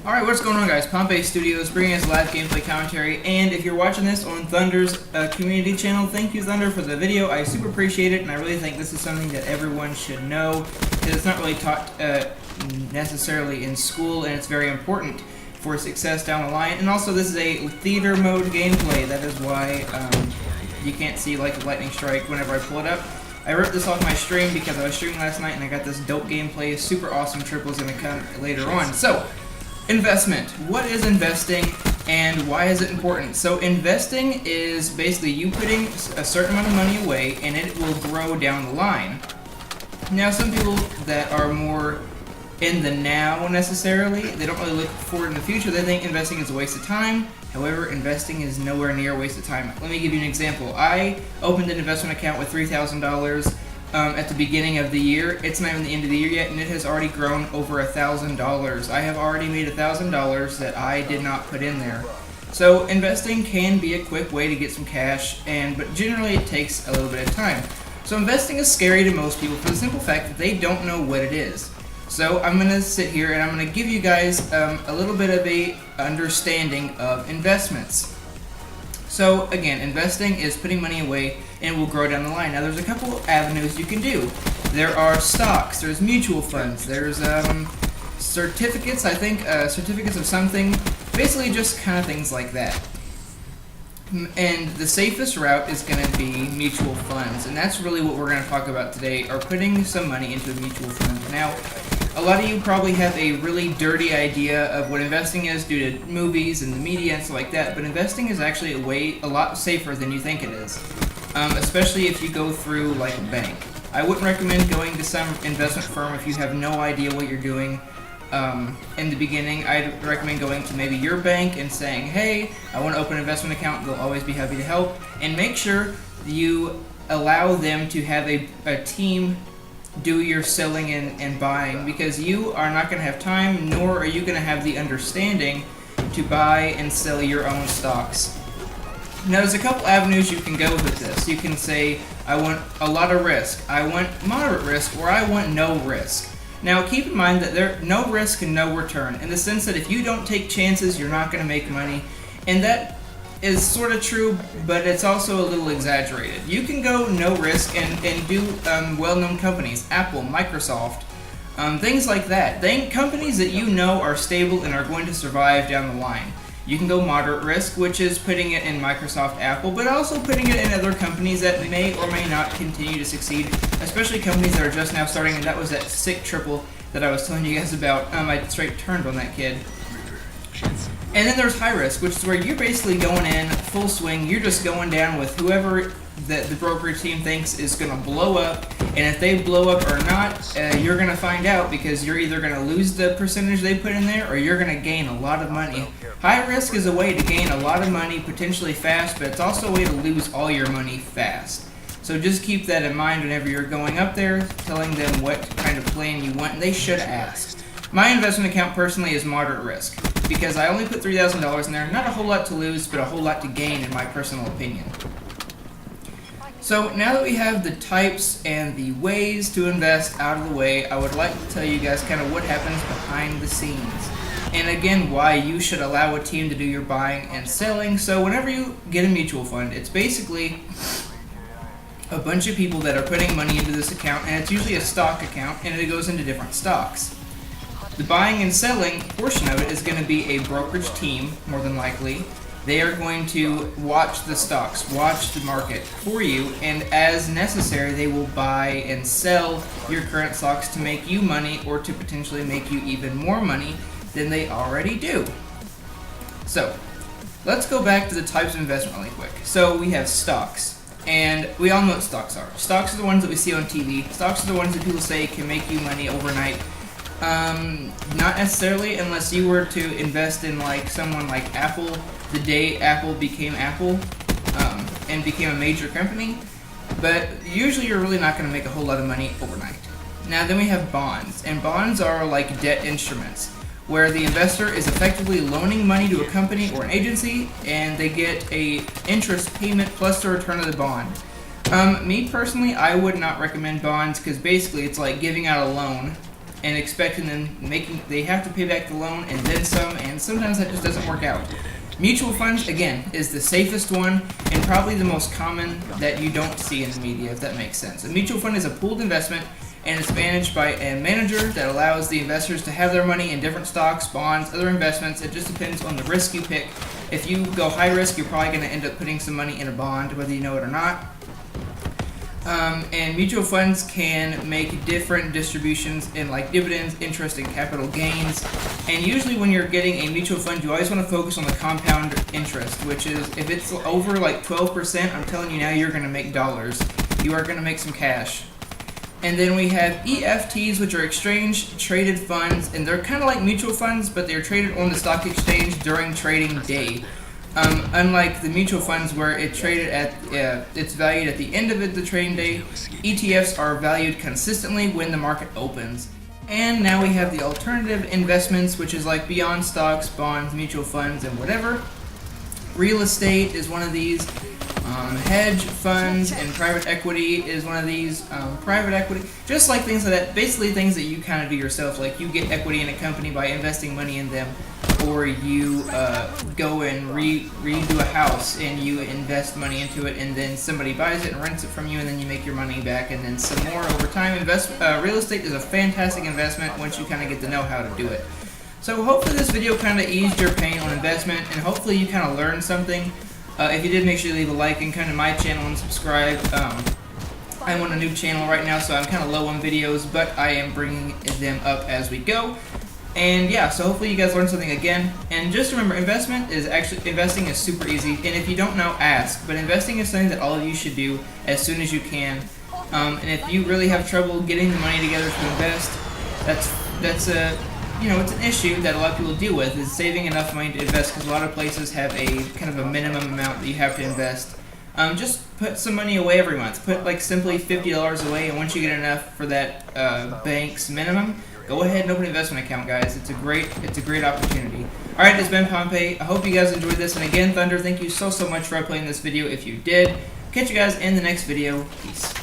Alright, what's going on, guys? Pompeii Studios bringing us live gameplay commentary, and if you're watching this on Thunder's community channel, thank you, Thunder, for the video. I super appreciate it, and I really think this is something that everyone should know, because it's not really taught necessarily in school, and it's very important for success down the line. And also, this is a theater mode gameplay. That is why you can't see like a lightning strike whenever I pull it up. I ripped this off my stream because I was streaming last night, and I got this dope gameplay. Super awesome triple is going to come later on. So, investment. What is investing and why is it important? So investing is basically you putting a certain amount of money away and it will grow down the line. Now some people that are more in the now necessarily, they don't really look forward in the future, they think investing is a waste of time. However, investing is nowhere near a waste of time. Let me give you an example. I opened an investment account with $3,000 at the beginning of the year. It's not even the end of the year yet, and it has already grown over $1,000. I have already made $1,000 that I did not put in there. So investing can be a quick way to get some cash, but generally it takes a little bit of time. So investing is scary to most people for the simple fact that they don't know what it is. So I'm going to sit here and I'm going to give you guys a little bit of a understanding of investments. So again, investing is putting money away and it will grow down the line. Now there's a couple avenues you can do. There are stocks, there's mutual funds, there's certificates, I think, certificates of something, basically just kind of things like that. And the safest route is going to be mutual funds, and that's really what we're going to talk about today, are putting some money into a mutual fund. Now, a lot of you probably have a really dirty idea of what investing is due to movies and the media and stuff like that, but investing is actually a lot safer than you think it is, especially if you go through like a bank. I wouldn't recommend going to some investment firm if you have no idea what you're doing. In the beginning, I'd recommend going to maybe your bank and saying, hey, I want to open an investment account. They'll always be happy to help. And make sure you allow them to have a team do your selling and buying, because you are not going to have time, nor are you going to have the understanding to buy and sell your own stocks. Now, there's a couple avenues you can go with this. You can say, I want a lot of risk, I want moderate risk, or I want no risk. Now, keep in mind that there's no risk and no return, in the sense that if you don't take chances, you're not going to make money. And that is sort of true, but it's also a little exaggerated. You can go no risk and do well-known companies, Apple, Microsoft, things like that. Companies that you know are stable and are going to survive down the line. You can go moderate risk, which is putting it in Microsoft, Apple, but also putting it in other companies that may or may not continue to succeed, especially companies that are just now starting, and that was that sick triple that I was telling you guys about. I straight turned on that kid. And then there's high risk, which is where you're basically going in full swing. You're just going down with whoever the brokerage team thinks is going to blow up. And if they blow up or not, you're going to find out, because you're either going to lose the percentage they put in there or you're going to gain a lot of money. High risk is a way to gain a lot of money potentially fast, but it's also a way to lose all your money fast. So just keep that in mind whenever you're going up there, telling them what kind of plan you want, and they should ask. My investment account personally is moderate risk, because I only put $3,000 in there. Not a whole lot to lose, but a whole lot to gain, in my personal opinion. So now that we have the types and the ways to invest out of the way, I would like to tell you guys kind of what happens behind the scenes. And again, why you should allow a team to do your buying and selling. So whenever you get a mutual fund, it's basically a bunch of people that are putting money into this account, and it's usually a stock account, and it goes into different stocks. The buying and selling portion of it is going to be a brokerage team, more than likely. They are going to watch the stocks, watch the market for you, and as necessary, they will buy and sell your current stocks to make you money, or to potentially make you even more money than they already do. So, let's go back to the types of investment really quick. So, we have stocks, and we all know what stocks are. Stocks are the ones that we see on TV. Stocks are the ones that people say can make you money overnight. Not necessarily, unless you were to invest in like someone like Apple the day Apple became Apple, and became a major company, but usually you're really not going to make a whole lot of money overnight. Now then we have bonds, and bonds are like debt instruments, where the investor is effectively loaning money to a company or an agency, and they get a interest payment plus the return of the bond. Me personally, I would not recommend bonds, because basically it's like giving out a loan, and expecting them they have to pay back the loan and then some, and sometimes that just doesn't work out. Mutual funds, again, is the safest one and probably the most common that you don't see in the media, if that makes sense. A mutual fund is a pooled investment, and it's managed by a manager that allows the investors to have their money in different stocks, bonds, other investments. It just depends on the risk you pick. If you go high risk, you're probably going to end up putting some money in a bond, whether you know it or not. And mutual funds can make different distributions in like dividends, interest, and capital gains. And usually when you're getting a mutual fund, you always want to focus on the compound interest, which is if it's over like 12%, I'm telling you now, you're going to make dollars. You are going to make some cash. And then we have EFTs, which are exchange traded funds, and they're kind of like mutual funds, but they're traded on the stock exchange during trading day. Unlike the mutual funds where it's traded at it's valued at the end of the trading day, ETFs are valued consistently when the market opens. And now we have the alternative investments, which is like beyond stocks, bonds, mutual funds, and whatever. Real estate is one of these. Hedge funds and private equity is one of these. Private equity, just like things like that, basically things that you kind of do yourself, like you get equity in a company by investing money in them, or you go and redo a house and you invest money into it, and then somebody buys it and rents it from you, and then you make your money back and then some more over time. Real estate is a fantastic investment once you kind of get to know how to do it. So hopefully this video kind of eased your pain on investment, and hopefully you kind of learned something. If you did, make sure you leave a like and come to my channel and subscribe. I'm on a new channel right now, so I'm kind of low on videos, but I am bringing them up as we go. And yeah, so hopefully you guys learned something again. And just remember, investing is super easy. And if you don't know, ask. But investing is something that all of you should do as soon as you can. And if you really have trouble getting the money together to invest, that's a it's an issue that a lot of people deal with, is saving enough money to invest, because a lot of places have a kind of a minimum amount that you have to invest. Just put some money away every month. Put like simply $50 away, and once you get enough for that bank's minimum, go ahead and open an investment account, guys. It's a great opportunity. All right, it's been Pompeii. I hope you guys enjoyed this, and again, Thunder, thank you so much for playing this video. If you did, catch you guys in the next video. Peace.